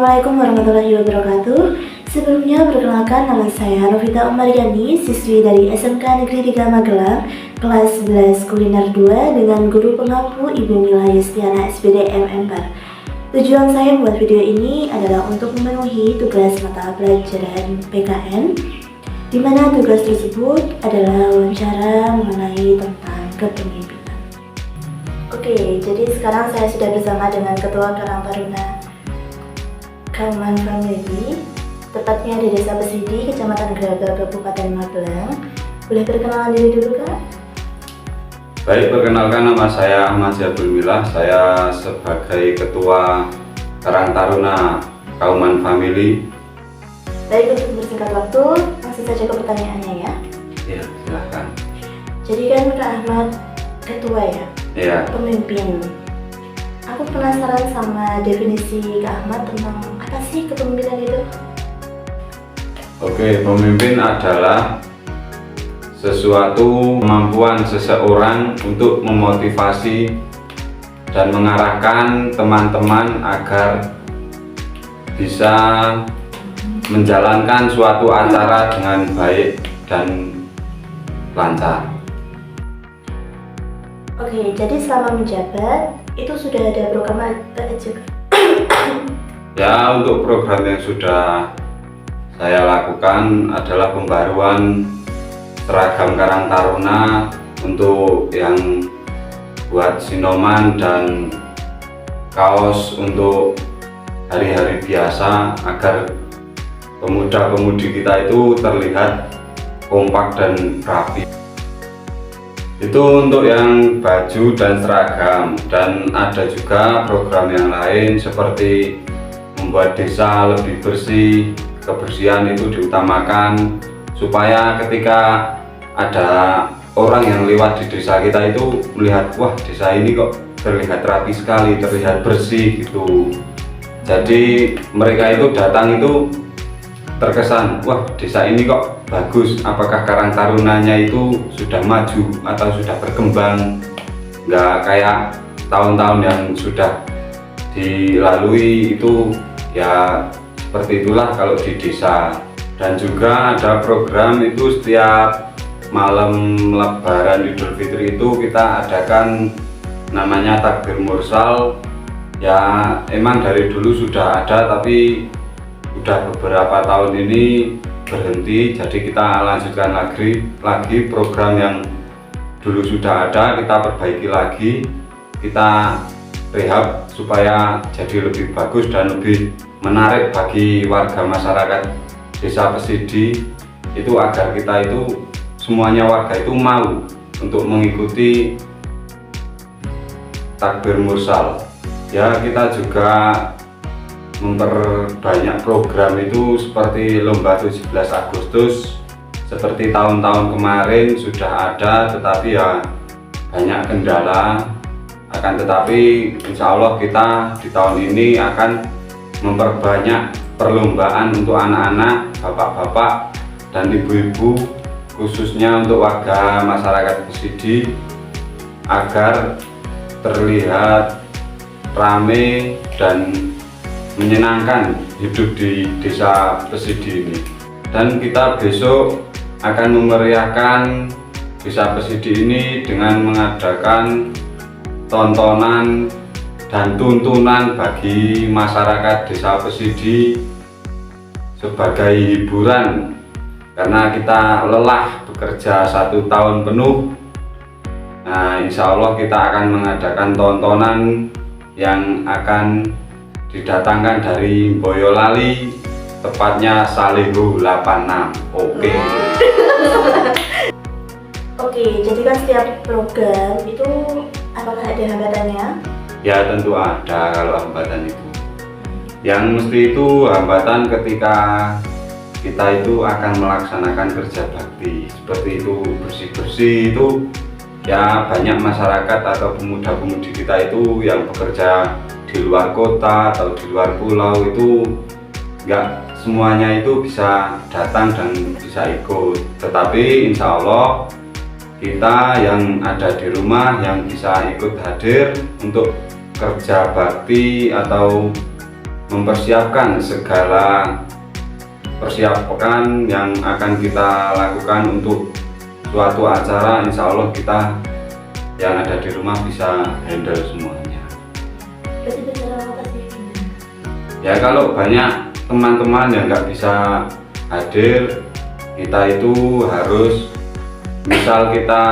Assalamualaikum warahmatullahi wabarakatuh. Sebelumnya perkenalkan, nama saya Novita Umariani, siswi dari SMK Negeri 3 Magelang, kelas 11 kuliner 2 dengan guru pengampu Ibu Mila Yustiana SPD MM4. Tujuan saya membuat video ini adalah untuk memenuhi tugas mata pelajaran PKN, di mana tugas tersebut adalah wawancara mengenai tentang kepemimpinan. Oke, jadi sekarang saya sudah bersama dengan Ketua Karang Taruna Kauman Family, tepatnya di Desa Pesidi, Kecamatan Gragel, Kabupaten Magelang. Boleh perkenalan diri dulu, Kak? Baik, perkenalkan, nama saya Ahmad Jabul Milah. Saya sebagai Ketua Karang Taruna Kauman Family. Baik, untuk bersingkat waktu, langsung saja ke pertanyaannya ya. Ya, silahkan. Jadi kan Kak Ahmad ketua ya? Ya. Pemimpin. Aku penasaran sama definisi Kak Ahmad tentang apa sih kepemimpinan itu? Oke, pemimpin adalah sesuatu kemampuan seseorang untuk memotivasi dan mengarahkan teman-teman agar bisa menjalankan suatu acara dengan baik dan lancar. Oke, jadi selama menjabat itu sudah ada program apa aja? Ya, untuk program yang sudah saya lakukan adalah pembaruan seragam Karang Taruna untuk yang buat sinoman dan kaos untuk hari-hari biasa agar pemuda-pemudi kita itu terlihat kompak dan rapi. Itu untuk yang baju dan seragam, dan ada juga program yang lain seperti membuat desa lebih bersih. Kebersihan itu diutamakan supaya ketika ada orang yang lewat di desa kita itu melihat, wah, desa ini kok terlihat rapi sekali, terlihat bersih gitu. Jadi mereka itu datang itu terkesan, wah, desa ini kok bagus, apakah Karang Tarunanya itu sudah maju atau sudah berkembang, nggak kayak tahun-tahun yang sudah dilalui itu. Ya seperti itulah kalau di desa. Dan juga ada program itu setiap malam Lebaran Idul Fitri itu kita adakan namanya takbir mursal. Ya emang dari dulu sudah ada, tapi udah beberapa tahun ini berhenti, jadi kita lanjutkan lagi program yang dulu sudah ada, kita perbaiki lagi, kita rehab supaya jadi lebih bagus dan lebih menarik bagi warga masyarakat Desa Pesidi itu, agar kita itu semuanya warga itu mau untuk mengikuti takbir mursal. Ya, kita juga memperbanyak program itu seperti lomba 17 Agustus seperti tahun-tahun kemarin sudah ada, tetapi ya banyak kendala. Akan tetapi insya Allah kita di tahun ini akan memperbanyak perlombaan untuk anak-anak, bapak-bapak dan ibu-ibu, khususnya untuk warga masyarakat Pesidi, agar terlihat rame dan menyenangkan hidup di Desa Pesidi ini. Dan kita besok akan memeriahkan Desa Pesidi ini dengan mengadakan tontonan dan tuntunan bagi masyarakat Desa Pesidi sebagai hiburan, karena kita lelah bekerja 1 tahun penuh. Nah, insya Allah kita akan mengadakan tontonan yang akan didatangkan dari Boyolali, tepatnya Salihu 86. Oke. Oke, jadi kan setiap program itu apakah ada hambatannya? Ya tentu ada kalau hambatan itu. Yang mesti itu hambatan ketika kita itu akan melaksanakan kerja bakti seperti itu, bersih-bersih itu. Ya banyak masyarakat atau pemuda-pemudi kita itu yang bekerja di luar kota atau di luar pulau itu nggak semuanya itu bisa datang dan bisa ikut, tetapi insya Allah kita yang ada di rumah yang bisa ikut hadir untuk kerja bakti atau mempersiapkan segala persiapan yang akan kita lakukan untuk suatu acara. Insya Allah kita yang ada di rumah bisa handle semuanya. Berarti bicara lokasi gimana? Ya kalau banyak teman-teman yang nggak bisa hadir, kita itu harus, misal kita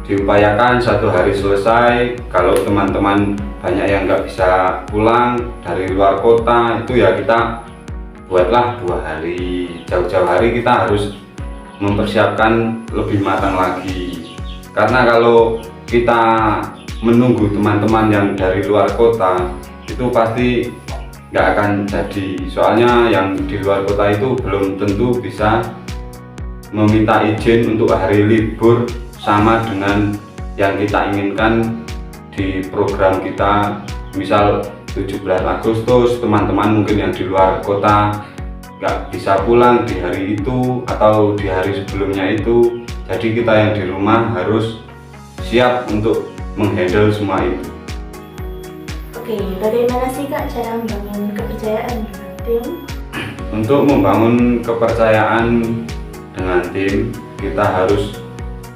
diupayakan 1 hari selesai. Kalau teman-teman banyak yang nggak bisa pulang dari luar kota, itu ya kita buatlah 2 hari. Jauh-jauh hari kita harus mempersiapkan lebih matang lagi, karena kalau kita menunggu teman-teman yang dari luar kota itu pasti nggak akan jadi. Soalnya yang di luar kota itu belum tentu bisa meminta izin untuk hari libur sama dengan yang kita inginkan di program kita. Misal 17 Agustus, teman-teman mungkin yang di luar kota nggak bisa pulang di hari itu atau di hari sebelumnya itu, jadi kita yang di rumah harus siap untuk menghandle semua itu. Oke, bagaimana sih Kak cara membangun kepercayaan dengan tim? Untuk membangun kepercayaan dengan tim, kita harus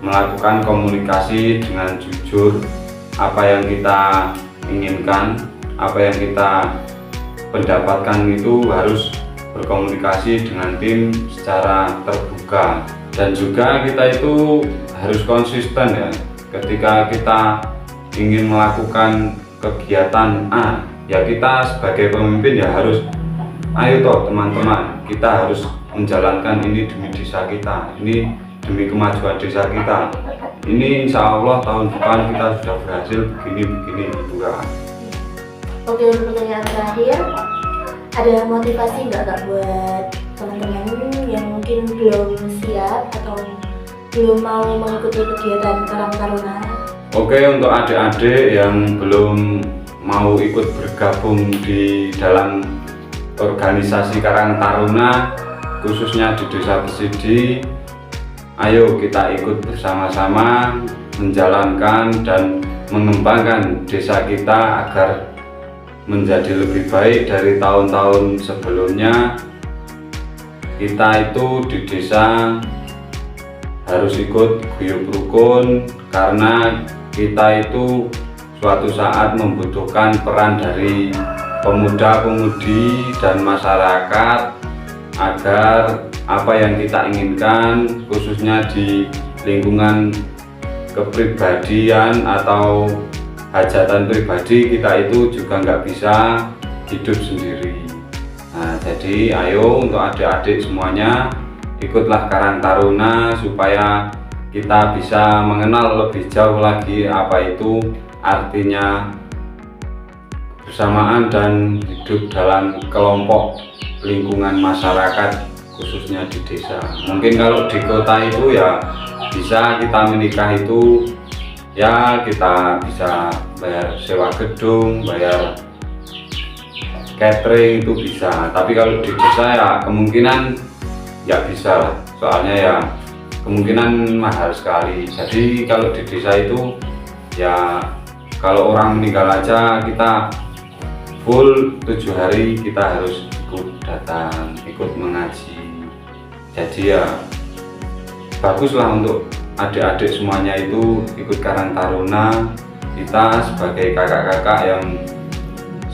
melakukan komunikasi dengan jujur. Apa yang kita inginkan, apa yang kita pendapatkan itu harus berkomunikasi dengan tim secara terbuka. Dan juga kita itu harus konsisten ya. Ketika kita ingin melakukan kegiatan A, ya kita sebagai pemimpin ya harus, ayo toh teman-teman, kita harus menjalankan ini demi desa kita, ini demi kemajuan desa kita, ini insya Allah tahun depan kita sudah berhasil begini gitu kan. Oke, untuk pertanyaan terakhir, ada motivasi nggak Kak buat teman-teman yang mungkin belum siap atau belum mau mengikuti kegiatan Karang Taruna? Oke, untuk adik-adik yang belum mau ikut bergabung di dalam organisasi Karang Taruna, khususnya di Desa Pesidi, ayo kita ikut bersama-sama menjalankan dan mengembangkan desa kita agar menjadi lebih baik dari tahun-tahun sebelumnya. Kita itu di desa harus ikut guyub rukun, karena kita itu suatu saat membutuhkan peran dari pemuda-pemudi dan masyarakat agar apa yang kita inginkan, khususnya di lingkungan kepribadian atau hajatan pribadi, kita itu juga nggak bisa hidup sendiri. Nah, jadi ayo untuk adik-adik semuanya ikutlah Karang Taruna supaya kita bisa mengenal lebih jauh lagi apa itu artinya bersamaan dan hidup dalam kelompok lingkungan masyarakat, khususnya di desa. Mungkin kalau di kota itu ya bisa kita menikah itu ya kita bisa bayar sewa gedung, bayar catering itu bisa. Tapi kalau di desa ya kemungkinan ya bisa lah, soalnya ya kemungkinan mahal sekali. Jadi kalau di desa itu ya kalau orang meninggal aja kita full 7 hari kita harus ikut datang, ikut mengaji. Jadi ya baguslah untuk adik-adik semuanya itu ikut Karang Taruna. Kita sebagai kakak-kakak yang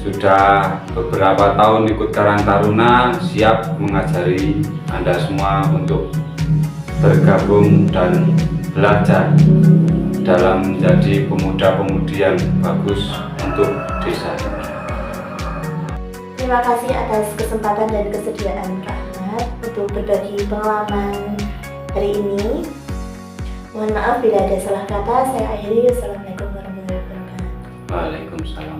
sudah beberapa tahun ikut Karang Taruna siap mengajari Anda semua untuk bergabung dan belajar dalam menjadi pemuda-pemudi yang bagus untuk desa. Terima kasih atas kesempatan dan kesediaan Kak Ahmad untuk berbagi pengalaman hari ini. Mohon maaf bila ada salah kata. Saya akhiri. Wassalamualaikum warahmatullahi wabarakatuh. Waalaikumsalam.